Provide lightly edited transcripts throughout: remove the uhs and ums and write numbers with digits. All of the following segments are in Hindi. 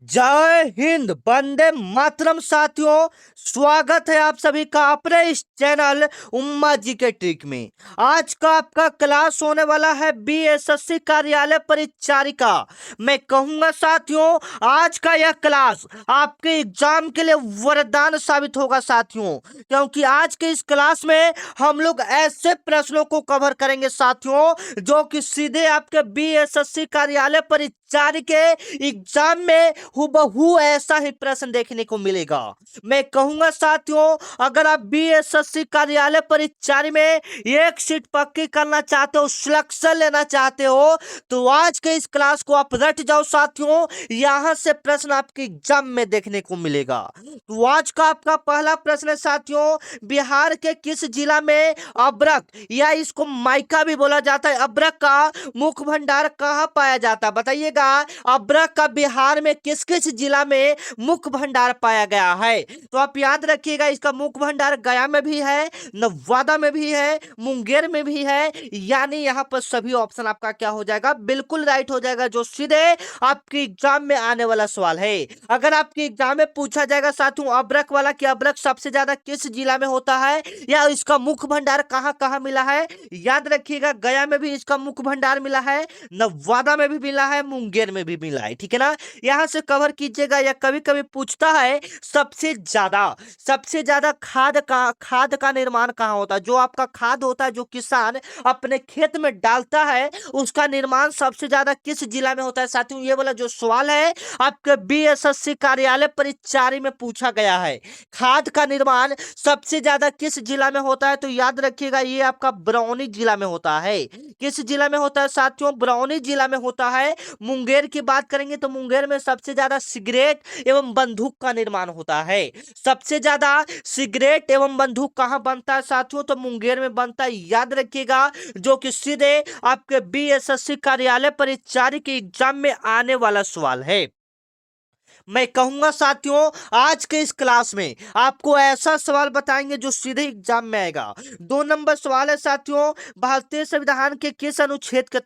जय हिंद, वंदे मातरम। साथियों, स्वागत है आप सभी का अपने इस चैनल उम्मा जी के ट्रिक में। आज का आपका क्लास होने वाला है बीएसएससी कार्यालय परिचारिका। मैं कहूंगा साथियों, आज का यह क्लास आपके एग्जाम के लिए वरदान साबित होगा साथियों, क्योंकि आज के इस क्लास में हम लोग ऐसे प्रश्नों को कवर करेंगे साथियों, जो कि सीधे आपके बीएसएससी कार्यालय परिचारी के एग्जाम में हूबहू ऐसा ही प्रश्न देखने को मिलेगा। मैं कहूंगा साथियों, अगर आप बीएसएससी कार्यालय परिचारी में एक सीट पक्की करना चाहते हो, सिलेक्शन लेना चाहते हो, तो आज के इस क्लास को आप रट जाओ साथियों। यहां से प्रश्न आपके एग्जाम में देखने को मिलेगा। तो आज का आपका पहला प्रश्न है साथियों, बिहार के किस जिला में अब्रक या इसको माइका भी बोला जाता है, अब्रक का मुख्य भंडार कहाँ पाया जाता है? बताइएगा, अब्रक का बिहार में किस किस जिला में मुख्य भंडार पाया गया है? तो आप याद रखिएगा, इसका मुख्य भंडार गया में भी है, नवादा में भी है, मुंगेर में भी है। यानी यहाँ पर सभी ऑप्शन आपका क्या हो जाएगा? बिल्कुल राइट हो जाएगा, जो सीधे आपके एग्जाम में आने वाला सवाल है। अगर आपके एग्जाम में पूछा जाएगा साथियों अब्रक वाला कि अब्रक सबसे ज्यादा किस जिला में होता है या इसका मुख्य भंडार कहां कहां मिला है, याद रखिएगा, गया में भी इसका मुख्य भंडार मिला है, नवादा में भी मिला है, मुंगेर में भी मिला है। ठीक है ना, यहां से कवर कीजिएगा। या कभी कभी पूछता है सबसे ज्यादा खाद का निर्माण कहां होता है? जो आपका खाद होता है, जो किसान अपने खेत में डालता है, उसका निर्माण सबसे ज्यादा किस जिला में होता है साथियों? ये वाला जो सवाल है आपके बीएसएससी कार्यालय परिचारी में पूछा गया है। खाद का निर्माण सबसे ज्यादा किस जिला में होता है? तो याद रखिएगा, ये आपका बरौनी जिला में होता है। किस जिला में होता है साथियों? बरौनी जिला में होता है। मुंगेर की बात करेंगे तो मुंगेर में सबसे ज्यादा सिगरेट एवं बंदूक का निर्माण होता है। सबसे ज्यादा सिगरेट एवं बंदूक कहां बनता है साथियों? तो मुंगेर में बनता है, याद रखिएगा, जो कि सीधे आपके बीएसएससी कार्यालय परिचारी के एग्जाम में आने वाला सवाल है। मैं कहूंगा साथियों, आज के इस क्लास में आपको ऐसा सवाल बताएंगे जो सीधे एग्जाम में आएगा। 2 नंबर सवाल है साथियों, भारतीय संविधान के किस अनुच्छेद के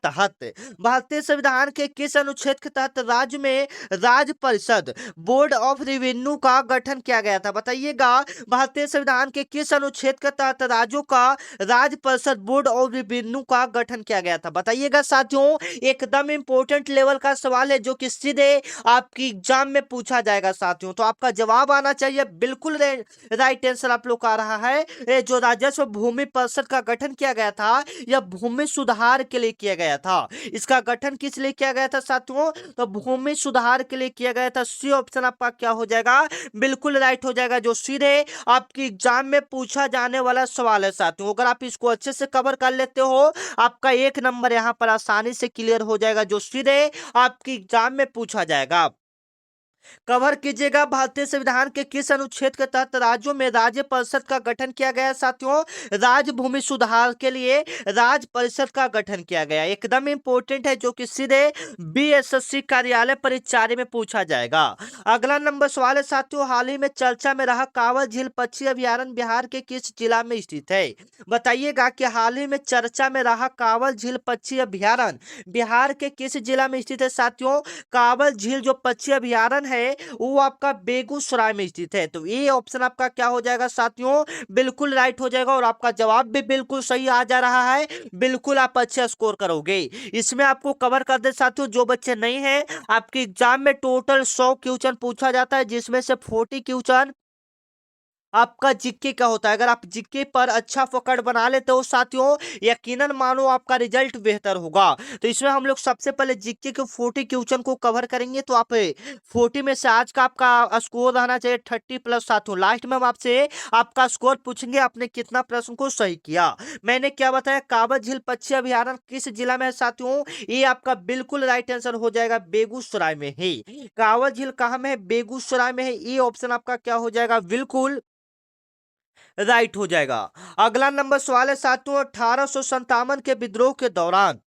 तहत राज्य में राज्य परिषद बोर्ड ऑफ रेवेन्यू का गठन किया गया था? बताइएगा, भारतीय संविधान के किस अनुच्छेद के तहत राज्यों का राज्य परिषद बोर्ड ऑफ रेवेन्यू का गठन किया गया था? बताइएगा साथियों, एकदम इंपॉर्टेंट लेवल का सवाल है, जो कि सीधे आपकी एग्जाम में पूछा जाएगा साथियों। तो आपका जवाब आना चाहिए बिल्कुल राइट आंसर आप लोग का आ रहा है। जो राजस्व भूमि परिषद का गठन किया गया था, यह भूमि सुधार के लिए किया गया था। इसका गठन किस लिए किया गया था साथियों? तो भूमि सुधार के लिए किया गया था। सी ऑप्शन आपका क्या हो जाएगा? बिल्कुल राइट हो जाएगा, जो सीधे आपकी एग्जाम में पूछा जाने वाला सवाल है साथियों। अगर आप इसको अच्छे से कवर कर लेते हो, आपका 1 नंबर यहां पर आसानी से क्लियर हो जाएगा, जो सीधे आपकी एग्जाम में पूछा जाएगा। कवर कीजिएगा, भारतीय संविधान के किस अनुच्छेद के तहत राज्यों में राज्य परिषद का गठन किया गया है साथियों? राज्य भूमि सुधार के लिए राज्य परिषद का गठन किया गया। एकदम इंपॉर्टेंट है, जो कि सीधे बीएसएससी कार्यालय परिचारी में पूछा जाएगा। अगला नंबर सवाल है साथियों, हाल ही में चर्चा में रहा कांवड़ झील पक्षी अभयारण्य बिहार के किस जिला में स्थित है? बताइएगा कि हाल ही में चर्चा में रहा कांवड़ झील पक्षी अभयारण्य बिहार के किस जिला में स्थित है साथियों? कांवड़ झील जो पक्षी अभयारण्य है वो आपका बेगूसराय में स्थित है। तो ये ऑप्शन आपका क्या हो जाएगा साथियों? बिल्कुल राइट हो जाएगा, और आपका जवाब भी बिल्कुल सही आ जा रहा है। बिल्कुल आप अच्छा स्कोर करोगे। इसमें आपको कवर कर दे साथियों, जो बच्चे नहीं हैं, आपके एग्जाम में टोटल 100 क्वेश्चन पूछा जाता है, जिसमें से 40 क्वेश्चन आपका जीके का होता है। अगर आप जीके पर अच्छा पकड़ बना लेते हो साथियों, यकीनन मानो आपका रिजल्ट बेहतर होगा। तो इसमें हम लोग सबसे पहले जीके के 40 क्वेश्चन को कवर करेंगे। तो आप 40 में से आज का आपका स्कोर रहना चाहिए 30+ साथियों। लास्ट में हम आपसे आपका स्कोर पूछेंगे, आपने कितना प्रश्न को सही किया। मैंने क्या बताया, कांवड़ झील पक्षी अभयारण्य किस जिला में है साथियों? ये आपका बिल्कुल राइट आंसर हो जाएगा, बेगूसराय में है। कांवड़ झील कहाँ में है? बेगूसराय में है। ये ऑप्शन आपका क्या हो जाएगा? बिल्कुल राइट हो जाएगा। अगला नंबर सवाल है साथियों, 1857 के विद्रोह के दौरान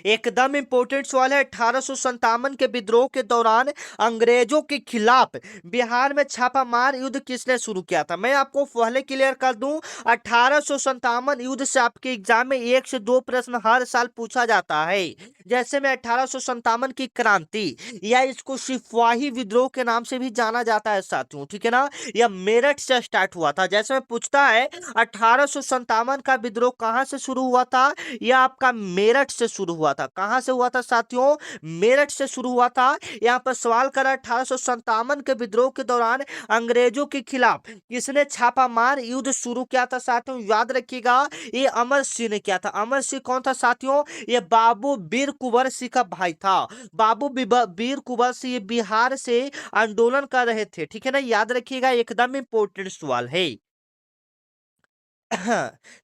एकदम इंपॉर्टेंट सवाल है। 1857 के विद्रोह के दौरान अंग्रेजों के खिलाफ बिहार में छापामार युद्ध किसने शुरू किया था? मैं आपको पहले क्लियर कर दूं, 1857 युद्ध से आपके एग्जाम में 1 से 2 प्रश्न हर साल पूछा जाता है। जैसे में 1857 की क्रांति या इसको सिपाही विद्रोह के नाम से भी जाना जाता है साथियों, ठीक है ना। यह मेरठ से स्टार्ट हुआ था। जैसे में पूछता है 1857 का विद्रोह कहां से शुरू हुआ था? यह आपका मेरठ से शुरू हुआ था। कहां से हुआ था साथियों? मेरठ से शुरू हुआ था। यहां पर सवाल करा 1857 के विद्रोह के दौरान अंग्रेजों के खिलाफ किसने छापामार युद्ध शुरू किया था साथियों? याद रखिएगा, ये अमर सिंह ने किया था। अमर सिंह कौन था साथियों? ये बाबू वीर कुंवर सिंह का भाई था। बाबू वीर कुंवर सिंह ये बिहार से आंदोलन कर रहे थे, ठीक है ना। याद रखिएगा, एकदम इंपॉर्टेंट सवाल है।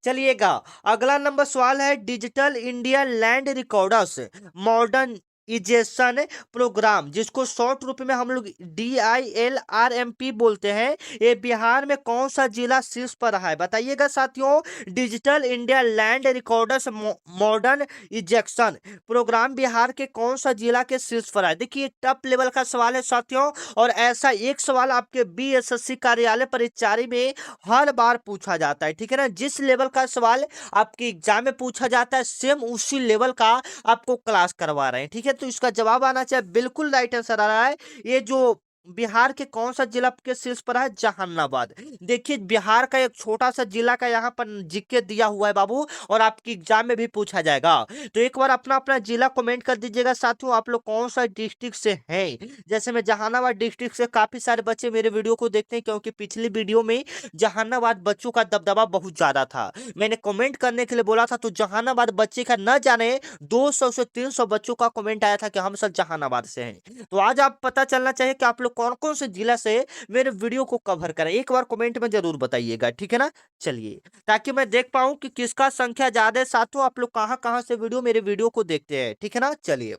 चलिएगा, अगला नंबर सवाल है digital India land recorders modernisation programme, जिसको शॉर्ट रूप में हम लोग DILRMP बोलते हैं, ये बिहार में कौन सा जिला शीर्ष पर रहा है? बताइएगा साथियों। Digital India land recorders modernisation programme Bihar के कौन सा जिला के शीर्ष पर है? देखिए टफ लेवल का सवाल है साथियों, और ऐसा एक सवाल आपके BSSC कार्यालय परिचारी में हर बार पूछा जाता है, ठीक है ना। जिस लेवल का सवाल आपके एग्जाम में पूछा जाता है, सेम उसी लेवल का आपको क्लास करवा रहे हैं, ठीक है। तो इसका जवाब आना चाहिए, बिल्कुल राइट आंसर आ रहा है। ये जो बिहार के कौन सा जिला के शीर्ष पर है? जहानाबाद। देखिए बिहार का एक छोटा सा जिला का यहाँ पर जीके दिया हुआ है बाबू, और आपके एग्जाम में भी पूछा जाएगा। तो एक बार अपना अपना जिला कमेंट कर दीजिएगा साथियों, आप लोग कौन सा डिस्ट्रिक्ट से हैं। जैसे मैं जहानाबाद डिस्ट्रिक्ट से, काफी सारे बच्चे मेरे वीडियो को देखते हैं, क्योंकि पिछली वीडियो में जहानाबाद बच्चों का दबदबा बहुत ज्यादा था। मैंने कमेंट करने के लिए बोला था, तो जहानाबाद बच्चे का न जाने 200 से 300 बच्चों का कमेंट आया था कि हम सब जहानाबाद से हैं। तो आज आप पता चलना चाहिए कि आप लोग कौन कौन से जिला से मेरे वीडियो को कवर करें, एक बार कमेंट में जरूर बताइएगा, ठीक है ना। चलिए, ताकि मैं देख पाऊं कि किसका संख्या ज्यादा है साथियों, आप लोग कहां कहां से मेरे वीडियो को देखते हैं, ठीक है ना। चलिए,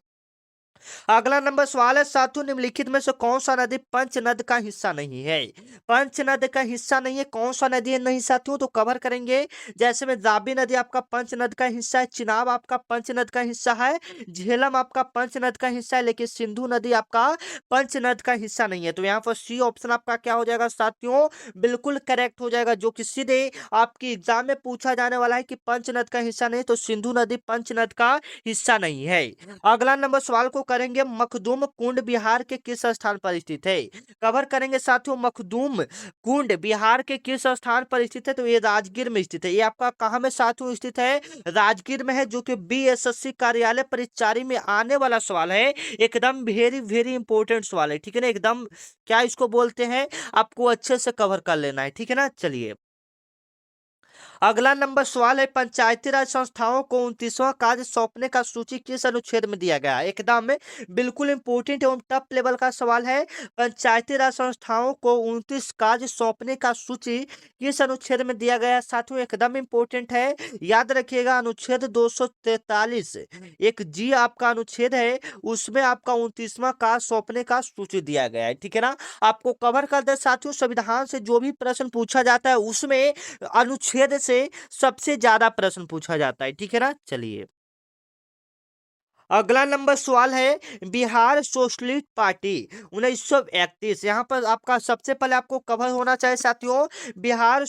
अगला नंबर सवाल है साथियों, निम्नलिखित में से कौन सा नदी पंचनद का हिस्सा नहीं है? पंचनद का हिस्सा नहीं है, कौन सा नदी है नहीं साथियों, तो कवर करेंगे। जैसे में रावी नदी आपका पंचनद का हिस्सा है, चिनाब आपका पंचनद का हिस्सा है, झेलम आपका पंचनद का हिस्सा है, लेकिन सिंधु नदी आपका पंचनद का हिस्सा नहीं है। तो यहाँ पर सी ऑप्शन आपका क्या हो जाएगा साथियों? बिल्कुल करेक्ट हो जाएगा, जो कि सीधे आपकी एग्जाम में पूछा जाने वाला है कि पंचनद का हिस्सा नहीं, तो सिंधु नदी पंचनद का हिस्सा नहीं है। अगला नंबर सवाल को करेंगे, मखदूम कुंड बिहार के किस स्थान पर स्थित है? कवर करेंगे साथियों, मखदूम कुंड बिहार के किस स्थान पर स्थित है? तो ये राजगीर में स्थित है। ये आपका कहाँ में साथियों स्थित है? राजगीर में है, जो कि BSSC कार्यालय परिचारी में आने वाला सवाल है। एकदम वेरी वेरी इंपॉर्टेंट सवाल है, ठीक है ना। एकदम क्या इसको बोलते हैं, आपको अच्छे से कवर कर लेना है, ठीक है ना। चलिए, अगला नंबर सवाल है, पंचायती राज संस्थाओं को 29वां कार्य सौंपने का सूची किस अनुच्छेद में दिया गया है? एकदम बिल्कुल इंपोर्टेंट एवं टफ लेवल का सवाल है। पंचायती राज संस्थाओं को 29 कार्य सौंपने का सूची किस अनुच्छेद में दिया गया है साथियों? एकदम इंपोर्टेंट है, याद रखिएगा, अनुच्छेद 243 एक जी आपका अनुच्छेद है, उसमें आपका 29वां कार्य सौंपने का सूची दिया गया है, ठीक है ना। आपको कवर कर दे साथियों, संविधान से जो भी प्रश्न पूछा जाता है उसमें अनुच्छेद से सबसे ज्यादा प्रश्न पूछा जाता है, ठीक है ना। चलिए, अगला नंबर सवाल है, बिहार सोशलिस्ट पार्टी 1931, यहाँ पर आपका सबसे पहले आपको कवर होना चाहिए साथियों, बिहार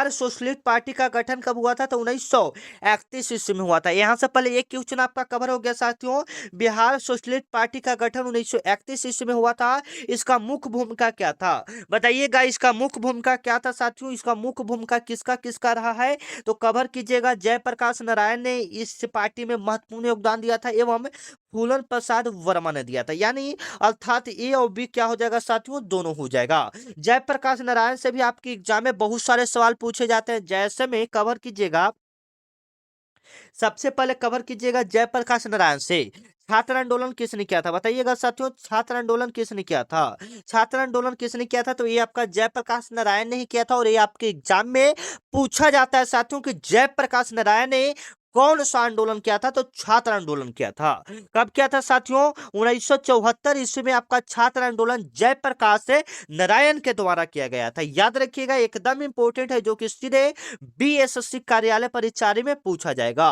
सोशलिस्ट पार्टी का गठन कब हुआ था? तो 1931 ईस्वी में हुआ था। यहाँ से पहले एक क्वेश्चन आपका कवर हो गया साथियों, बिहार सोशलिस्ट पार्टी का गठन 1931 ईस्वी में हुआ था। इसका मुख्य भूमिका क्या था? बताइएगा, इसका मुख्य भूमिका क्या था साथियों? इसका मुख्य भूमिका किसका किसका रहा है? तो कवर कीजिएगा। जयप्रकाश नारायण ने इस पार्टी में महत्वपूर्ण योगदान दिया था, एवं फूलन प्रसाद वर्मा ने दिया था। यानी अर्थात ए और बी क्या हो जाएगा साथियों? दोनों हो जाएगा। जयप्रकाश नारायण से भी आपके एग्जाम में बहुत सारे सवाल पूछे जाते हैं। जैसे में कवर कीजिएगा, सबसे पहले कवर कीजिएगा जयप्रकाश नारायण से, छात्र आंदोलन किसने किया था? बताइएगा साथियों, छात्र आंदोलन किसने किया था? छात्र आंदोलन किसने किया था? तो ये आपका जयप्रकाश नारायण ने ही किया था, और ये आपके एग्जाम में पूछा जाता है साथियों कि जयप्रकाश नारायण ने कौन सा आंदोलन किया था? तो छात्र आंदोलन किया था। कब किया था साथियों? 1974 ईस्वी में आपका छात्र आंदोलन जयप्रकाश नारायण के द्वारा किया गया था। याद रखिएगा, एकदम इंपॉर्टेंट है, जो कि सीधे बीएसएससी कार्यालय परिचारी में पूछा जाएगा।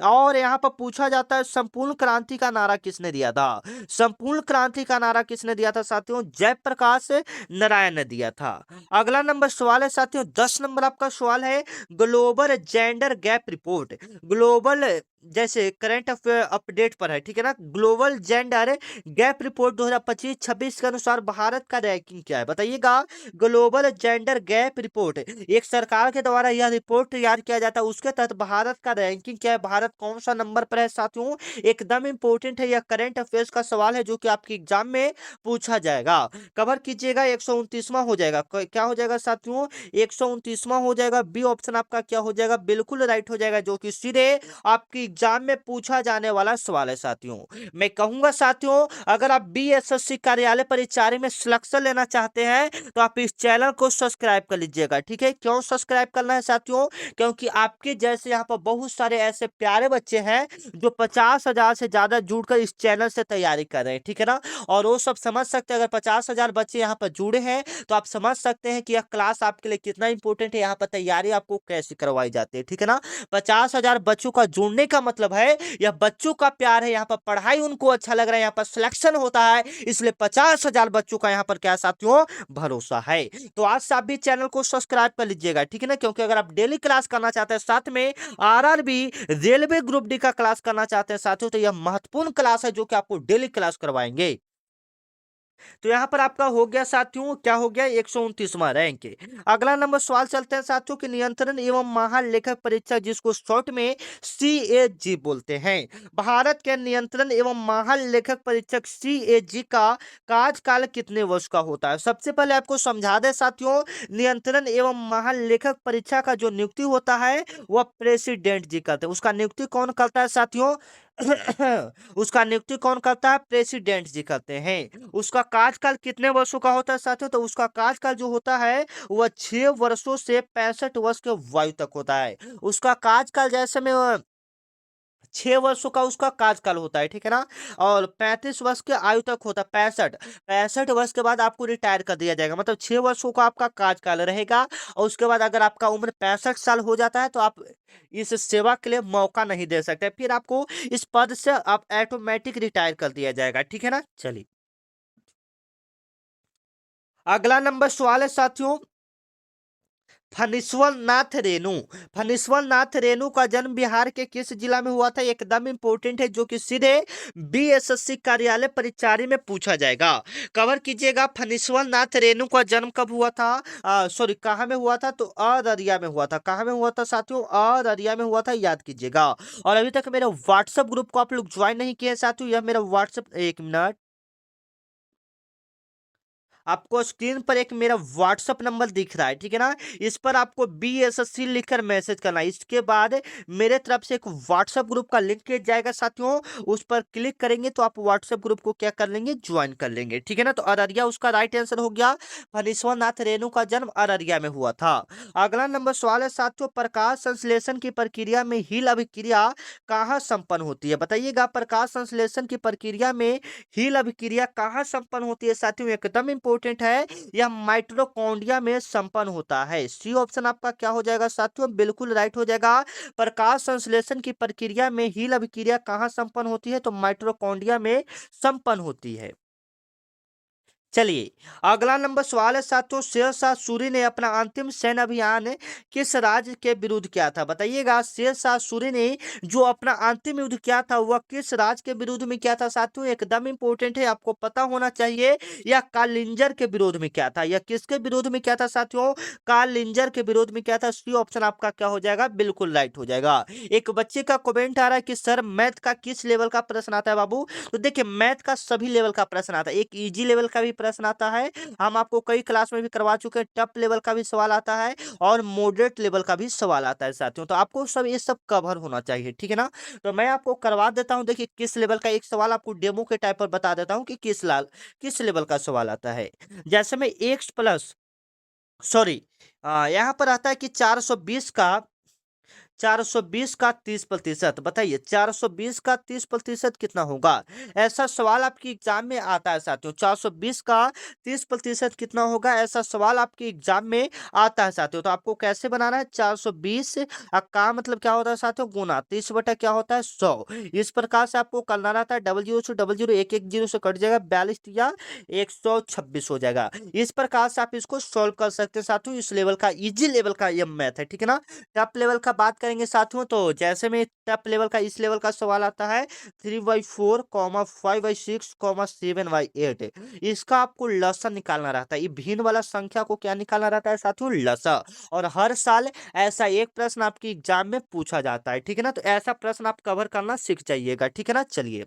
और यहाँ पर पूछा जाता है, संपूर्ण क्रांति का नारा किसने दिया था? संपूर्ण क्रांति का नारा किसने दिया था साथियों? जयप्रकाश नारायण ने दिया था। अगला नंबर सवाल है साथियों, 10 नंबर आपका सवाल है, global gender gap report. Global जैसे करंट अफेयर अपडेट पर है, ठीक है ना। ग्लोबल जेंडर गैप रिपोर्ट 2025-26 के अनुसार भारत का रैंकिंग क्या है? बताइएगा। ग्लोबल जेंडर गैप रिपोर्ट एक सरकार के द्वारा यह रिपोर्ट तैयार किया जाता है, उसके तहत भारत का रैंकिंग क्या है? भारत कौन सा नंबर पर है साथियों? एकदम इंपॉर्टेंट है, यह करंट अफेयर्स का सवाल है, जो कि आपके एग्जाम में पूछा जाएगा। कवर कीजिएगा, 129वां हो जाएगा। क्या हो जाएगा साथियों? 129वां हो जाएगा। बी ऑप्शन आपका क्या हो जाएगा? बिल्कुल राइट हो जाएगा, जो कि सीधे आपकी एग्जाम में पूछा जाने वाला सवाल है साथियों। मैं कहूंगा साथियों, अगर आप बीएसएससी कार्यालय परिचारी में सिलेक्शन लेना चाहते हैं, तो आप इस चैनल को सब्सक्राइब कर लीजिएगा, ठीक है। क्यों सब्सक्राइब करना है साथियों? क्योंकि आपके जैसे यहाँ पर बहुत सारे ऐसे प्यारे बच्चे हैं जो 50,000 से ज्यादा जुड़कर इस चैनल से तैयारी कर रहे हैं, ठीक है ना। और वो सब समझ सकते हैं, अगर 50,000 बच्चे यहाँ पर जुड़े हैं, तो आप समझ सकते हैं कि यह क्लास आपके लिए कितना इंपॉर्टेंट है, यहाँ पर तैयारी आपको कैसे करवाई जाती है, ठीक है ना। 50,000 बच्चों का जुड़ने का मतलब है, यह बच्चों का प्यार है, यहाँ पर पढ़ाई उनको अच्छा लग रहा है, यहाँ पर सिलेक्शन होता है, इसलिए 50,000 बच्चों का यहाँ पर क्या साथियों? भरोसा है। तो आज से आप भी चैनल को सब्सक्राइब कर लीजिएगा, ठीक है ना। क्योंकि अगर आप डेली क्लास करना चाहते हैं, साथ में आरआरबी रेलवे ग्रुप डी का क्लास करना चाहते हैं साथियों, तो यह महत्वपूर्ण क्लास है, जो कि आपको डेली क्लास करवाएंगे। तो यहाँ पर आपका हो गया साथियों, क्या हो गया? 129वां रैंक। अगला नंबर सवाल चलते हैं साथियों कि नियंत्रण एवं महालेखक परीक्षक, जिसको शॉर्ट में सीएजी बोलते हैं, भारत के नियंत्रण एवं महालेखक परीक्षक सीएजी का कार्यकाल कितने वर्ष का होता है? सबसे पहले आपको समझा दें साथियों, नियंत्रण एवं महालेखक परीक्षा का जो नियुक्ति होता है, वह प्रेसिडेंट जी करते हैं। उसका नियुक्ति कौन करता है साथियों? उसका नियुक्ति कौन करता है? प्रेसिडेंट जी करते हैं। उसका कार्यकाल कितने वर्षों का होता है साथियों? तो उसका कार्यकाल जो होता है, वह 6 वर्षों से 65 वर्ष के वायु तक होता है। उसका कार्यकाल जैसे में 6 वर्षों का उसका कार्यकाल होता है, ठीक है ना। और 35 वर्ष के आयु तक होता है। 65 वर्ष के बाद आपको रिटायर कर दिया जाएगा, मतलब 6 वर्षों का आपका कार्यकाल रहेगा। और उसके बाद अगर आपका उम्र 65 साल हो जाता है, तो आप इस सेवा के लिए मौका नहीं दे सकते, फिर आपको इस पद से आप ऑटोमेटिक रिटायर कर दिया जाएगा, ठीक है ना। चलिए, अगला नंबर सवाल है साथियों, फणीश्वर नाथ रेणु। फणीश्वर नाथ रेणु का जन्म बिहार के किस जिला में हुआ था? एकदम इंपॉर्टेंट है, जो कि सीधे बीएसएससी कार्यालय परिचारी में पूछा जाएगा। कवर कीजिएगा, फणीश्वर नाथ रेणु का जन्म कब हुआ था? सॉरी, कहाँ में हुआ था? तो अररिया में हुआ था। कहाँ में हुआ था साथियों? अररिया में हुआ था, याद कीजिएगा। और अभी तक मेरे व्हाट्सएप ग्रुप को आप लोग ज्वाइन नहीं किए साथियों, यह मेरा व्हाट्सएप, एक मिनट, आपको स्क्रीन पर एक मेरा व्हाट्सअप नंबर दिख रहा है, ठीक है ना। इस पर आपको बीएसएससी लिखकर मैसेज करना है। इसके बाद मेरे तरफ से एक व्हाट्सएप ग्रुप का लिंक किया जाएगा साथियों, उस पर क्लिक करेंगे तो आप व्हाट्सएप ग्रुप को क्या कर लेंगे? ज्वाइन कर लेंगे, ठीक है ना। तो अररिया उसका राइट आंसर हो गया। फणीश्वर नाथ रेणु का जन्म अररिया में हुआ था। अगला नंबर सवाल है साथियों, प्रकाश संश्लेषण की प्रक्रिया में हील अभिक्रिया कहाँ संपन्न होती है? बताइएगा, प्रकाश संश्लेषण की प्रक्रिया में हील अभिक्रिया कहाँ संपन्न होती है साथियों? एकदम इंपॉर्टेंट है, यह माइटोकॉन्ड्रिया में संपन्न होता है। सी ऑप्शन आपका क्या हो जाएगा साथियों? बिल्कुल राइट हो जाएगा। प्रकाश संश्लेषण की प्रक्रिया में हील अभिक्रिया कहाँ संपन्न होती है? तो माइटोकॉन्ड्रिया में संपन्न होती है। चलिए, अगला नंबर सवाल है साथियों, शेरशाह सूरी ने अपना अंतिम सैन्य अभियान किस राज्य के विरुद्ध किया था? बताइएगा, शेरशाह सूरी ने जो अपना अंतिम युद्ध किया था, वह किस राज्य के विरुद्ध में किया था साथियों? एकदम इंपॉर्टेंट है, आपको पता होना चाहिए। यह कालिंजर के विरोध में किया था। यह किसके विरोध में किया था साथियों? कालिंजर के विरोध में किया था। सी ऑप्शन आपका क्या हो जाएगा? बिल्कुल राइट हो जाएगा। एक बच्चे का कमेंट आ रहा है कि सर, मैथ का किस लेवल का प्रश्न आता है बाबू? तो देखिए, मैथ का सभी लेवल का प्रश्न आता है। एक इजी लेवल का भी प्रश्न आता है, हम आपको कई क्लास में भी करवा चुके हैं। टफ लेवल का भी सवाल आता है और मॉडरेट लेवल का भी सवाल आता है साथियों। तो आपको सब ये सब कवर होना चाहिए, ठीक है ना। तो मैं आपको करवा देता हूं, देखिए किस लेवल का एक सवाल आपको डेमो के टाइप पर बता देता हूं कि किस लेवल का सवाल आता है। जैसे में एक्स प्लस, सॉरी, यहाँ पर आता है कि 420 का 420 का 30%, बताइए 420 का 30% कितना होगा? ऐसा सवाल आपकी एग्जाम में आता है साथियों। 420 का 30% कितना होगा? ऐसा सवाल आपके एग्जाम में आता है साथियों। तो आपको कैसे बनाना है? 420 का मतलब क्या होता है साथियों? गुना 30 बटा क्या होता है? 100। इस प्रकार से आपको करना रहता है। डबल जीरो से डबल जीरो, एक एक जीरो से कट जाएगा, 42 या 126 हो जाएगा। इस प्रकार से आप इसको सोल्व कर सकते हैं साथियों। इस लेवल का, इजी लेवल का ये मैथ है, ठीक है ना। टॉप लेवल का बात करेंगे साथियों, तो जैसे में टॉप लेवल का, इस लेवल का सवाल आता है 3/4, 5/6, 7/8। इसका आपको लसा निकालना रहता है। ये भिन्न वाला संख्या को क्या निकालना रहता है साथियों? लसा। और हर साल ऐसा एक प्रश्न आपकी एग्जाम में पूछा जाता है, ठीक है ना। तो ऐसा प्रश्न आप कवर करना सीख जाइएगा, ठीक है ना। चलिए,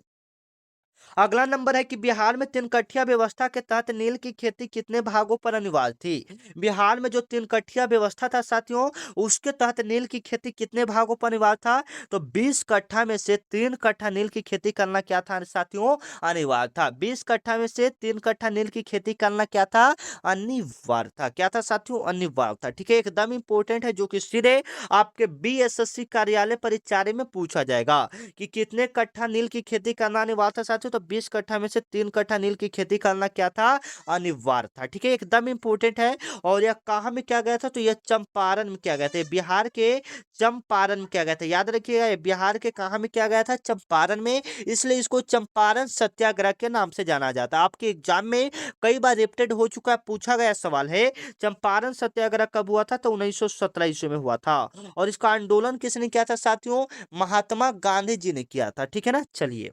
अगला नंबर है कि बिहार में तीन कट्ठिया व्यवस्था के तहत नील की खेती कितने भागों पर अनिवार्य थी? बिहार में जो तीन कट्ठिया व्यवस्था था साथियों, उसके तहत नील की खेती कितने भागों पर अनिवार्य था? तो 20 कट्ठा में से 3 कट्ठा नील की खेती करना क्या था साथियों? अनिवार्य था। 20 कट्ठा में से 3 कट्ठा नील की खेती करना क्या था? अनिवार्य था। क्या था साथियों? अनिवार्य था, ठीक है। एकदम इंपॉर्टेंट है, जो कि सीधे आपके बीएसएससी कार्यालय परिचारी में पूछा जाएगा कि कितने कट्ठा नील की खेती करना अनिवार्य था साथियों। तो 20 कट्ठा में से 3 कट्ठा नील की खेती करना क्या था? अनिवार्य था, ठीक है। एकदम इंपॉर्टेंट है। और यह कहाँ में किया गया था? तो यह चंपारण में किया गया था। बिहार के चंपारण में किया गया था। याद रखिएगा, ये बिहार के कहाँ में किया गया था? चंपारण में। इसलिए इसको चंपारण सत्याग्रह के नाम से जाना जाता है। आपके एग्जाम में कई बार रिपीटेड हो चुका है, पूछा गया सवाल है। चंपारण सत्याग्रह कब हुआ था? तो 1917 ईस्वी में हुआ था। और इसका आंदोलन किसने किया था साथियों? महात्मा गांधी जी ने किया था, ठीक है ना। चलिए,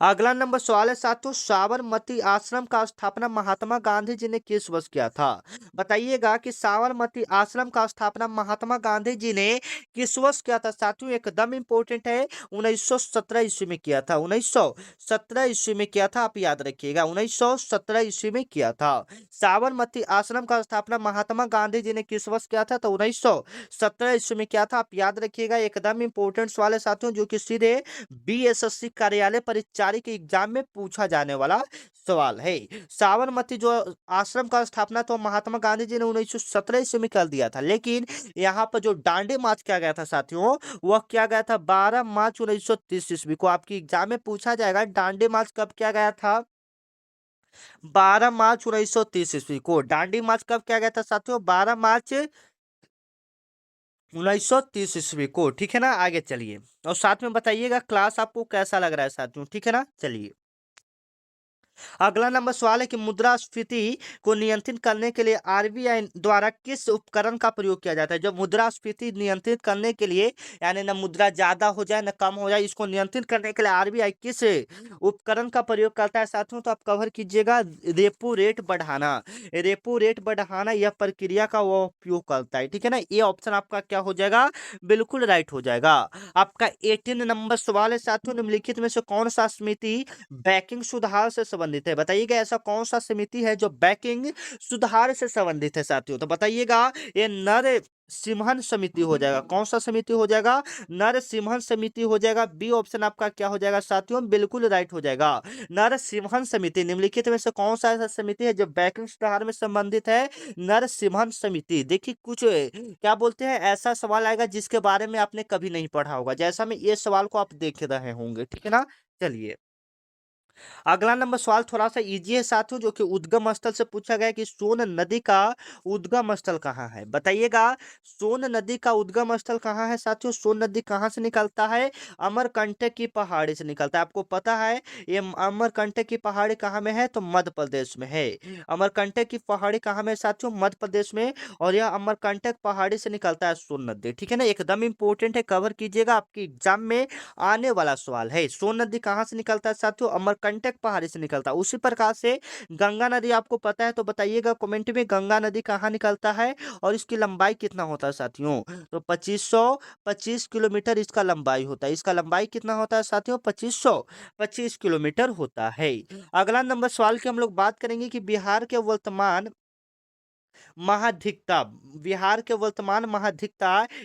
अगला नंबर सवाल है साथियों, साबरमती आश्रम का स्थापना महात्मा गांधी जी ने किस वर्ष किया था? बताइएगा कि साबरमती आश्रम का स्थापना महात्मा गांधी जी ने किस वर्ष किया था साथियों? एकदम इंपॉर्टेंट है। 1917 ईस्वी में किया था। 1917 ईस्वी में किया था, आप याद रखिएगा। 1917 ईस्वी में किया था। साबरमती आश्रम का स्थापना महात्मा गांधी जी ने किस वर्ष किया था? तो 1917 ईस्वी में किया था, आप याद रखिएगा। एकदम इंपॉर्टेंट सवाल है साथियों, जो कि सीधे बीएसएससी कार्यालय परिचारी के एग्जाम में पूछा जाने वाला सवाल है। साबरमती जो आश्रम का स्थापना तो महात्मा गांधी जी ने 1917 ईस्वी में कर दिया था, लेकिन यहाँ पर जो डांडी मार्च किया गया था साथियों, वह किया गया था 12 मार्च 1930 ईस्वी को। आपकी एग्जाम में पूछा जाएगा डांडी मार्च कब किया गया था? 12 मार्च 1930 ईस्वी को। डांडी मार्च कब किया गया था साथियों? 12 मार्च 1930 ईस्वी को, ठीक है ना। आगे चलिए, और साथ में बताइएगा क्लास आपको कैसा लग रहा है साथियों, ठीक है ना। चलिए, अगला नंबर सवाल है कि मुद्रास्फीति को नियंत्रित करने के लिए आरबीआई द्वारा किस उपकरण का प्रयोग किया जाता है? जब मुद्रास्फीति नियंत्रित करने के लिए, यानी ना मुद्रा ज्यादा हो जाए ना कम हो जाए, इसको नियंत्रित करने के लिए आरबीआई किस उपकरण का प्रयोग करता है साथियों? तो आप कवर कीजिएगा, रेपो रेट बढ़ाना। रेपो रेट बढ़ाना यह प्रक्रिया का वो उपयोग करता है, ठीक है ना। ये ऑप्शन आपका क्या हो जाएगा? बिल्कुल राइट हो जाएगा। आपका 18 नंबर सवाल है साथियों, निम्नलिखित में से कौन सा समिति बैंकिंग सुधार से संबंधित है? बताइएगा, ऐसा कौन सा समिति है जो बैंकिंग सुधार से संबंधित है साथियों? तो बताइएगा, ये नर सिम्हन समिति हो जाएगा। कौन सा समिति हो जाएगा? नर सिम्हन समिति हो जाएगा। बी ऑप्शन आपका क्या हो जाएगा साथियों? बिल्कुल राइट हो जाएगा। नर सिम्हन समिति। निम्नलिखित में से कौन सा ऐसा समिति है जो बैंकिंग सुधार में संबंधित है? नर सिम्हन समिति। देखिए, कुछ क्या बोलते हैं, ऐसा सवाल आएगा जिसके बारे में आपने कभी नहीं पढ़ा होगा, जैसा में ये सवाल को आप देख रहे होंगे, ठीक है ना। चलिए, अगला नंबर सवाल थोड़ा सा इजी है साथियों, जो कि उद्गम स्थल से पूछा गया है कि सोन नदी का उद्गम स्थल कहाँ है? बताइएगा, सोन नदी का उद्गम स्थल कहाँ है साथियों? सोन नदी कहाँ से निकलता है? अमरकंटक की पहाड़ी से निकलता है। आपको पता है ये अमरकंटक की पहाड़ी कहाँ में है? तो मध्य प्रदेश में है। अमरकंटक की पहाड़ी कहाँ में है साथियों? मध्य प्रदेश में। और यह अमरकंटक पहाड़ी से निकलता है सोन नदी, ठीक है ना। एकदम इंपॉर्टेंट है, कवर कीजिएगा, आपकी एग्जाम में आने वाला सवाल है। सोन नदी कहाँ से निकलता है साथियों? अमरकंटक पहाड़ी से निकलता है। उसी प्रकार से गंगा नदी आपको पता है तो बताइएगा कमेंट में, गंगा नदी कहाँ निकलता है और इसकी लंबाई कितना होता है साथियों? तो 2525 किलोमीटर इसका लंबाई होता है। इसका लंबाई कितना होता है साथियों? 2525 किलोमीटर होता है। अगला नंबर सवाल की हम लोग बात करेंगे कि बिहार के वर्तमान महाधिकता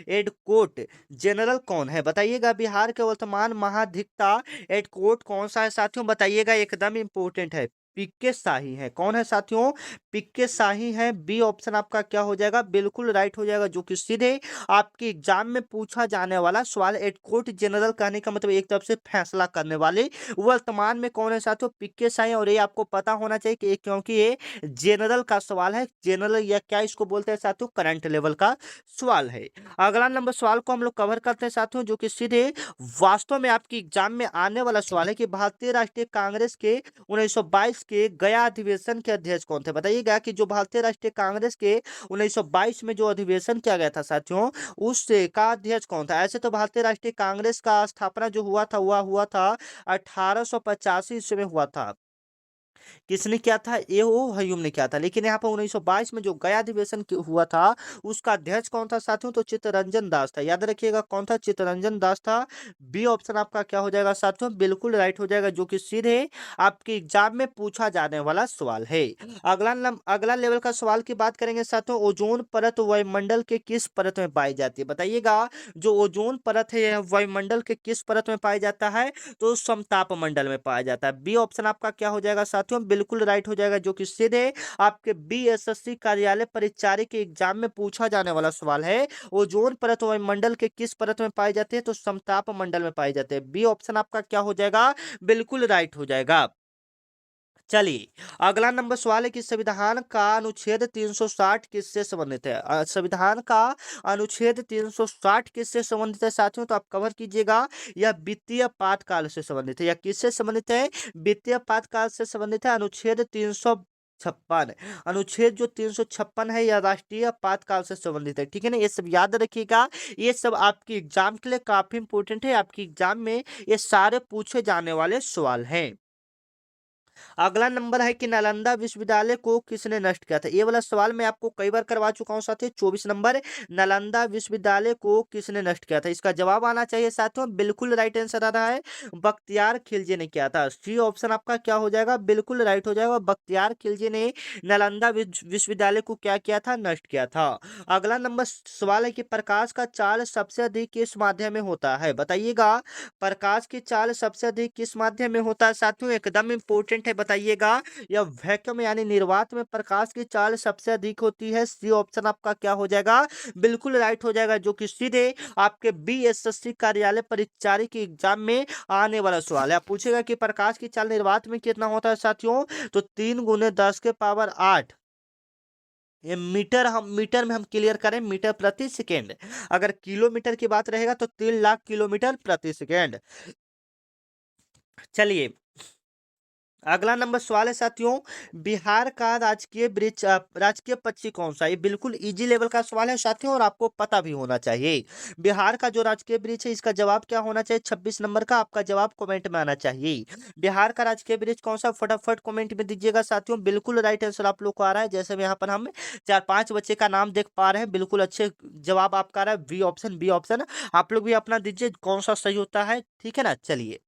एड कोर्ट जनरल कौन है? बताइएगा, बिहार के वर्तमान महाधिकता एड कोर्ट कौन सा है साथियों? बताइएगा, एकदम इंपॉर्टेंट है। पीके शाही है। कौन है साथियों? पीके शाही है। बी ऑप्शन आपका क्या हो जाएगा? बिल्कुल राइट हो जाएगा, जो कि सीधे आपके एग्जाम में पूछा जाने वाला सवाल। एट कोर्ट जनरल कहने का मतलब एक तरफ से फैसला करने वाले वर्तमान में कौन है साथियों? पीके शाही। और ये आपको पता होना चाहिए कि क्योंकि ये जनरल का सवाल है। जनरल या क्या इसको बोलते हैं साथियों? करंट लेवल का सवाल है। अगला नंबर सवाल को हम लोग कवर करते हैं साथियों, जो कि सीधे वास्तव में आपकी एग्जाम में आने वाला सवाल है कि भारतीय राष्ट्रीय कांग्रेस के 1922 के गया अधिवेशन के अध्यक्ष कौन थे? बताइएगा कि जो भारतीय राष्ट्रीय कांग्रेस के 1922 में जो अधिवेशन किया गया था साथियों, उस का अध्यक्ष कौन था? ऐसे तो भारतीय राष्ट्रीय कांग्रेस का स्थापना जो हुआ था वह हुआ था 1885 ईस्वी में हुआ था। किसने किया था? ए.ओ. हयूम ने किया था। लेकिन यहाँ पर 1922 में जो गया अधिवेशन हुआ था, उसका अध्यक्ष कौन था साथियों? तो चित्तरंजन दास था। याद रखिएगा कौन था? चित्तरंजन दास था। बी ऑप्शन आपका क्या हो जाएगा साथियों? बिल्कुल राइट हो जाएगा, जो कि सीधे आपके एग्जाम में पूछा जाने वाला सवाल है। अगला लेवल का सवाल की बात करेंगे साथियों, ओजोन परत वायुमंडल के किस परत में पाई जाती है? बताइएगा, जो ओजोन परत है यह वायुमंडल के किस परत में पाया जाता है? तो समताप मंडल में पाया जाता है। बी ऑप्शन आपका क्या हो जाएगा साथियों? बिल्कुल राइट हो जाएगा, जो कि सीधे आपके बीएसएससी कार्यालय परिचारी के एग्जाम में पूछा जाने वाला सवाल है। ओजोन परत वायुमंडल के किस परत में पाई जाती है? तो समताप मंडल में पाई जाते हैं। बी ऑप्शन आपका क्या हो जाएगा? बिल्कुल राइट हो जाएगा। चलिए, अगला नंबर सवाल है कि संविधान का अनुच्छेद 360 किससे संबंधित है? संविधान का अनुच्छेद 360 किससे संबंधित है साथियों? तो आप कवर कीजिएगा। यह वित्तीय पातकाल से संबंधित है। या किससे संबंधित है? वित्तीय पातकाल से संबंधित है। अनुच्छेद 356, अनुच्छेद जो 356 है यह राष्ट्रीय आपातकाल से संबंधित है। ठीक है ना, ये सब याद रखिएगा। ये सब आपकी एग्जाम के लिए काफी इंपोर्टेंट है। आपकी एग्जाम में ये सारे पूछे जाने वाले सवाल हैं। अगला नंबर है कि नालंदा विश्वविद्यालय को किसने नष्ट किया था? ये वाला सवाल मैं आपको कई बार करवा चुका हूं साथियों। 24 नंबर, नालंदा विश्वविद्यालय को किसने नष्ट किया था? इसका जवाब आना चाहिए साथियों। बिल्कुल राइट आंसर आ रहा है, बख्तियार खिलजी ने किया था। सी ऑप्शन आपका क्या हो जाएगा? बिल्कुल राइट हो जाएगा, बख्तियार खिलजी ने नालंदा विश्वविद्यालय को क्या किया था? नष्ट किया था। अगला नंबर सवाल है कि प्रकाश का चाल सबसे अधिक किस माध्यम में होता है? बताइएगा, प्रकाश की चाल सबसे अधिक किस माध्यम में होता है साथियों? एकदम इंपॉर्टेंट है, बताइएगा। या वैक्यूम यानी निर्वात में प्रकाश की चाल सबसे अधिक होती है। सी ऑप्शन आपका क्या हो जाएगा? बिल्कुल राइट हो जाएगा, जो कि सीधे आपके बीएसएससी कार्यालय परिचारी के एग्जाम में आने वाला सवाल है। आप पूछेगा कि प्रकाश की चाल निर्वात में कितना होता है साथियों? तो 3 × 10⁸ ये मीटर में हम क्लियर करें, मीटर प्रति सेकेंड। अगर किलोमीटर की बात रहेगा तो 3 लाख किलोमीटर प्रति सेकेंड। चलिए, अगला नंबर सवाल है साथियों, बिहार का राजकीय पक्षी कौन सा है? ये बिल्कुल इजी लेवल का सवाल है साथियों, और आपको पता भी होना चाहिए। बिहार का जो राजकीय वृक्ष है, इसका जवाब क्या होना चाहिए? 26 नंबर का आपका जवाब कमेंट में आना चाहिए। बिहार का राजकीय वृक्ष कौन सा? फटाफट कमेंट में दीजिएगा साथियों। बिल्कुल राइट आंसर आप लोग को आ रहा है। जैसे यहाँ पर हम 4-5 बच्चे का नाम देख पा रहे हैं, बिल्कुल अच्छे जवाब आपका आ रहा है। बी ऑप्शन आप लोग भी अपना दीजिए, कौन सा सही होता है। ठीक है ना, चलिए।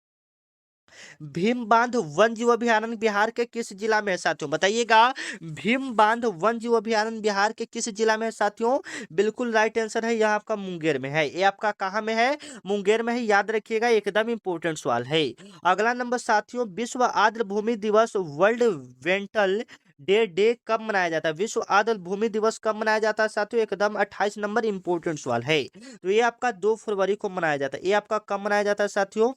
भीम बांध वन जीव अभयारण्य बिहार के किस जिला में है साथियों? बताइएगा, भीम बांध वन जीव अभयारण्य बिहार के किस जिला में है साथियों? बिल्कुल राइट आंसर है, यह आपका मुंगेर में है। ये आपका कहाँ में है? मुंगेर में है, याद रखिएगा, एकदम इंपॉर्टेंट सवाल है। अगला नंबर साथियों, विश्व आर्द्र भूमि दिवस वर्ल्ड वेंटल डे कब मनाया जाता है? विश्व आर्द्र भूमि दिवस कब मनाया जाता है साथियों? एकदम 28 नंबर इंपॉर्टेंट सवाल है। तो ये आपका 2 फरवरी को मनाया जाता है। ये आपका कब मनाया जाता है साथियों?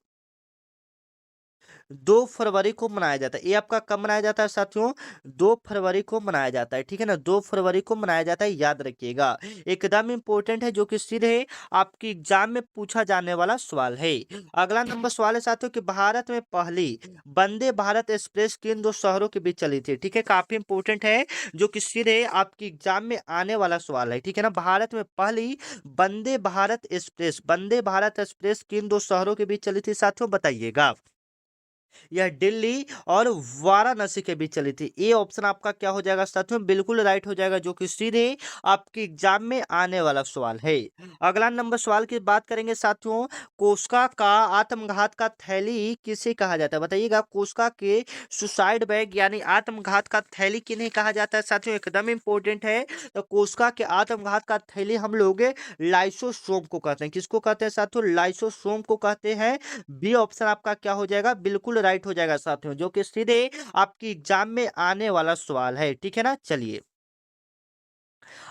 2 फरवरी को मनाया जाता है। ये आपका कब मनाया जाता है साथियों? 2 फरवरी को मनाया जाता है। ठीक है ना, 2 फरवरी को मनाया जाता है, याद रखिएगा। एकदम इंपॉर्टेंट है, जो कि सीधे आपकी एग्जाम में पूछा जाने वाला सवाल है। अगला नंबर सवाल है साथियों कि भारत में पहली वंदे भारत एक्सप्रेस किन 2 शहरों के बीच चली थी? ठीक है, काफी इंपॉर्टेंट है, जो कि सीधे आपकी एग्जाम में आने वाला सवाल है। ठीक है ना, भारत में पहली वंदे भारत एक्सप्रेस किन 2 शहरों के बीच चली थी साथियों? बताइएगा। यह दिल्ली और वाराणसी के बीच चली थी। ए ऑप्शन आपका क्या हो जाएगा साथियों? बिल्कुल राइट हो जाएगा, जो कि सीधे आपके एग्जाम में आने वाला सवाल है। अगला नंबर सवाल की बात करेंगे साथियों, कोस्का का आत्मघात का थैली किसे कहा जाता है? बताइएगा, कोस्का के सुसाइड बैग यानी आत्मघात का थैली किन्हें कहा जाता है साथियों? एकदम इंपॉर्टेंट है। तो कोस्का के आत्मघात का थैली हम लोग लाइसोसोम को कहते हैं। किसको कहते हैं साथियों? लाइसोसोम को कहते हैं। बी ऑप्शन आपका क्या हो जाएगा? बिल्कुल राइट हो जाएगा साथियों, जो कि सीधे आपकी एग्जाम में आने वाला सवाल है। ठीक है ना, चलिए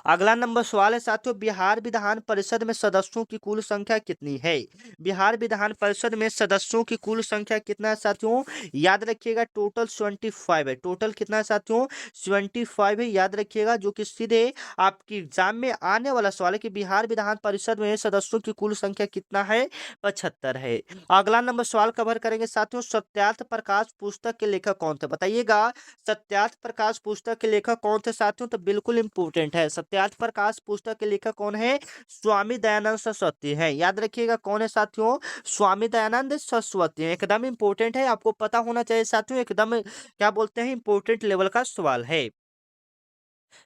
अगला नंबर सवाल है साथियों, बिहार विधान परिषद में सदस्यों की कुल संख्या कितनी है? बिहार विधान परिषद में सदस्यों की कुल संख्या कितना है साथियों? याद रखिएगा टोटल 75 है। टोटल कितना है साथियों? 75 है, याद रखिएगा, जो कि सीधे आपकी एग्जाम में आने वाला सवाल है कि बिहार विधान परिषद में सदस्यों की कुल संख्या कितना है? 75 है। अगला नंबर सवाल कवर करेंगे साथियों, सत्यार्थ प्रकाश पुस्तक के लेखक कौन थे? बताइएगा सत्यार्थ प्रकाश पुस्तक के लेखक कौन थे साथियों? तो बिल्कुल इंपोर्टेंट है, सत्यार्थ प्रकाश पुस्तक के लेखक कौन है? स्वामी दयानंद सरस्वती है। याद रखिएगा कौन है साथियों? स्वामी दयानंद सरस्वती है। एकदम इंपोर्टेंट है, आपको पता होना चाहिए साथियों, एकदम क्या बोलते हैं, इंपोर्टेंट लेवल का सवाल है।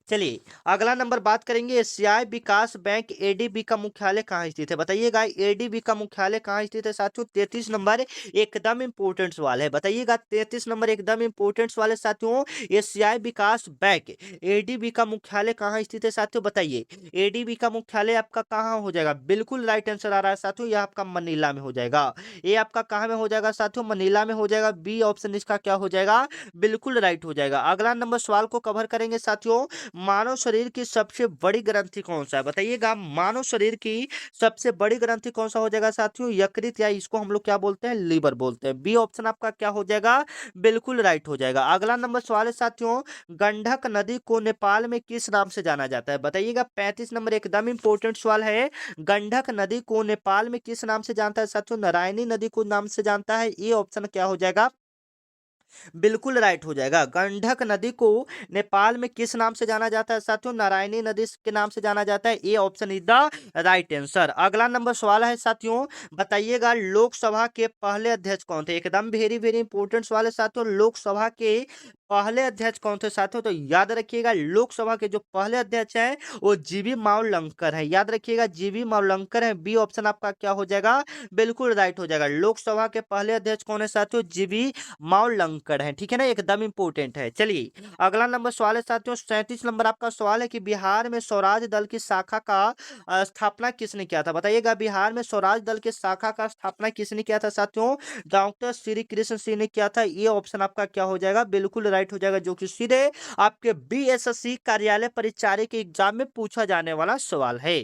चलिए अगला नंबर बात करेंगे, एशियाई विकास बैंक एडीबी का मुख्यालय कहाँ स्थित है? बताइएगा एडीबी का मुख्यालय कहाँ स्थित है साथियों? 33 नंबर एकदम इंपोर्टेंट सवाल है, बताइएगा 33 नंबर एकदम इंपोर्टेंट सवाल है साथियों। एशियाई विकास बैंक एडीबी का मुख्यालय कहाँ स्थित है साथियों? बताइए एडीबी का मुख्यालय आपका कहाँ हो जाएगा? बिल्कुल राइट आंसर आ रहा है साथियों, यह आपका मनीला में हो जाएगा। ये आपका कहाँ में हो जाएगा साथियों? मनीला में हो जाएगा। बी ऑप्शन इसका क्या हो जाएगा? बिल्कुल राइट हो जाएगा। अगला नंबर सवाल को कवर करेंगे साथियों, मानव शरीर की सबसे बड़ी ग्रंथि कौन सा है? बताइएगा मानव शरीर की सबसे बड़ी ग्रंथि कौन सा हो जाएगा साथियों? यकृत, या इसको हम लोग क्या बोलते हैं? लीवर बोलते हैं। बी ऑप्शन आपका क्या हो जाएगा? बिल्कुल राइट हो जाएगा। अगला नंबर सवाल है साथियों, गंडक नदी को नेपाल में किस नाम से जाना जाता है? बताइएगा 35 नंबर एकदम इंपोर्टेंट सवाल है, गंडक नदी को नेपाल में किस नाम से जानता है साथियों? नारायणी नदी को नाम से जानता है। ये ऑप्शन क्या हो जाएगा? बिल्कुल राइट हो जाएगा। गंडक नदी को नेपाल में किस नाम से जाना जाता है साथियों? नारायणी नदी के नाम से जाना जाता है। A option is the right answer. अगला नंबर सवाल है साथियों, बताइएगा लोकसभा के पहले अध्यक्ष कौन थे? एकदम वेरी वेरी इंपोर्टेंट सवाल है साथियों, लोकसभा के पहले अध्यक्ष कौन थे साथियों? तो याद रखिएगा लोकसभा के जो पहले अध्यक्ष हैं वो जीवी मावलंकर है। याद रखिएगा जीवी मावलंकर है। बी ऑप्शन आपका क्या हो जाएगा? बिल्कुल राइट हो जाएगा। लोकसभा के पहले अध्यक्ष कौन है साथियों? जीवी मावलंकर है। ठीक है ना, एकदम इंपोर्टेंट है। चलिए अगला नंबर सवाल है साथियों, 37 नंबर आपका सवाल है कि बिहार में स्वराज दल की शाखा का स्थापना किसने किया था? बताइएगा बिहार में स्वराज दल की शाखा का स्थापना किसने किया था साथियों? डॉक्टर श्री कृष्ण सिंह ने किया था। ये ऑप्शन आपका क्या हो जाएगा? बिल्कुल राइट हो जाएगा, जो कि सीधे आपके बीएसएससी कार्यालय परिचारी के एग्जाम में पूछा जाने वाला सवाल है।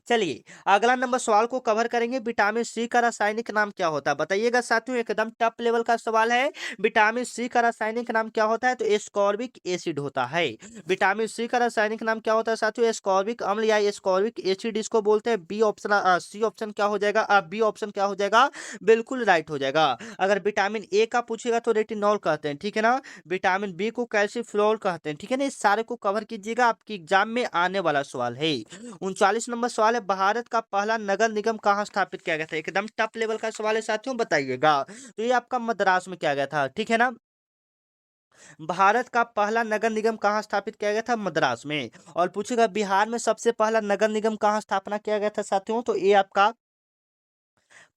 चलिए अगला नंबर सवाल को कवर करेंगे, विटामिन सी का रासायनिक नाम क्या होता है? बताइएगा साथियों एकदम टफ लेवल का सवाल है, विटामिन सी का रासायनिक नाम क्या होता है? तो एस्कॉर्बिक एसिड होता है। विटामिन सी का रासायनिक नाम क्या होता है साथियों? एस्कॉर्बिक अम्ल या एस्कॉर्बिक एसिड इसको बोलते हैं। बी ऑप्शन सी ऑप्शन क्या हो जाएगा? बी ऑप्शन क्या हो जाएगा? बिल्कुल राइट हो जाएगा। अगर विटामिन ए का पूछेगा तो रेटिनॉल कहते हैं, ठीक है ना। विटामिन बी को कैल्सीफ्लोर कहते हैं, ठीक है ना। इस सारे को कवर कीजिएगा, आपकी एग्जाम में आने वाला सवाल है। 39 नंबर सवाल है, भारत का पहला नगर निगम कहाँ स्थापित किया गया था? एकदम टफ लेवल का सवाल है साथियों, बताइएगा। तो ये आपका मद्रास में किया गया था, ठीक है ना। भारत का पहला नगर निगम कहाँ स्थापित किया गया था? मद्रास में। और पूछेगा बिहार में सबसे पहला नगर निगम कहाँ स्थापना किया गया था साथियों? तो ये आपका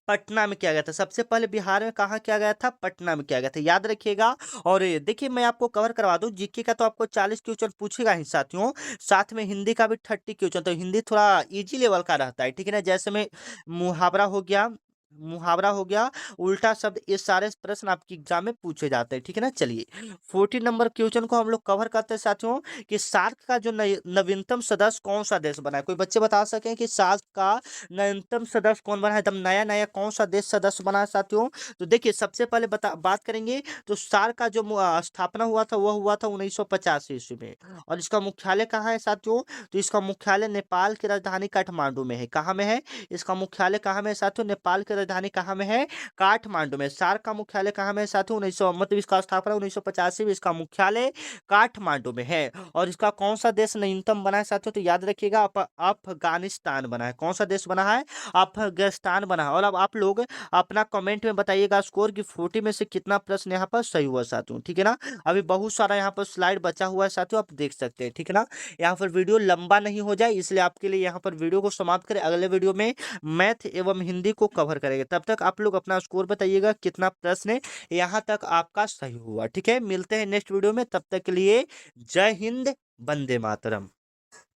पटना में किया गया था। सबसे पहले बिहार में कहाँ किया गया था? पटना में किया गया था, याद रखिएगा। और ये देखिए मैं आपको कवर करवा दूं, जीके का तो आपको 40 क्वेश्चन पूछेगा ही साथियों, साथ में हिंदी का भी 30 क्वेश्चन। तो हिंदी थोड़ा इजी लेवल का रहता है, ठीक है ना। जैसे में मुहावरा हो गया, मुहावरा हो गया, उल्टा शब्द, ये सारे प्रश्न आपकी एग्जाम में पूछे जाते हैं, ठीक है ना। चलिए 14 नंबर क्वेश्चन को हम लोग कवर करते हैं साथियों, कि सार्क का जो नवीनतम सदस्य कौन सा देश बना है? कोई बच्चे बता सकें कि सार्क का नवीनतम सदस्य कौन बना है? एकदम नया नया कौन सा देश सदस्य बना है साथियों? तो देखिए सबसे पहले बात करेंगे, तो सार्क का जो स्थापना हुआ था वह हुआ था 1985 ईस्वी में। और इसका मुख्यालय कहाँ है साथियों? तो इसका मुख्यालय नेपाल की राजधानी काठमांडू में है। कहाँ में है इसका मुख्यालय? कहाँ में है साथियों? नेपाल की राजधानी कहाँ में है? काठमांडू में। सार्क का मुख्यालय कहाँ में है साथियों? 1900 मतलब इसका स्थापना 1985 में, इसका मुख्यालय काठमांडू में है। और इसका कौन सा देश नवीनतम बना है साथियों? तो याद रखिएगा अफगानिस्तान बना है। कौन सा देश बना है? अफगानिस्तान बना है। और अब आप लोग अपना कमेंट में बताइएगा स्कोर की 40 में से कितना प्रश्न यहाँ पर सही हुआ साथियों, ठीक है ना। अभी बहुत सारा यहाँ पर स्लाइड बचा हुआ है साथियों, आप देख सकते हैं, ठीक है ना। यहाँ पर वीडियो लंबा नहीं हो जाए इसलिए आपके लिए यहाँ पर वीडियो को समाप्त करें, अगले वीडियो में मैथ एवं हिंदी को कवर करेंगे। तब तक आप लोग अपना स्कोर बताइएगा कितना प्रश्न यहाँ तक आपका सही हुआ, ठीक है। मिलते हैं नेक्स्ट वीडियो में, तब तक के लिए जय हिंद, वंदे मातरम।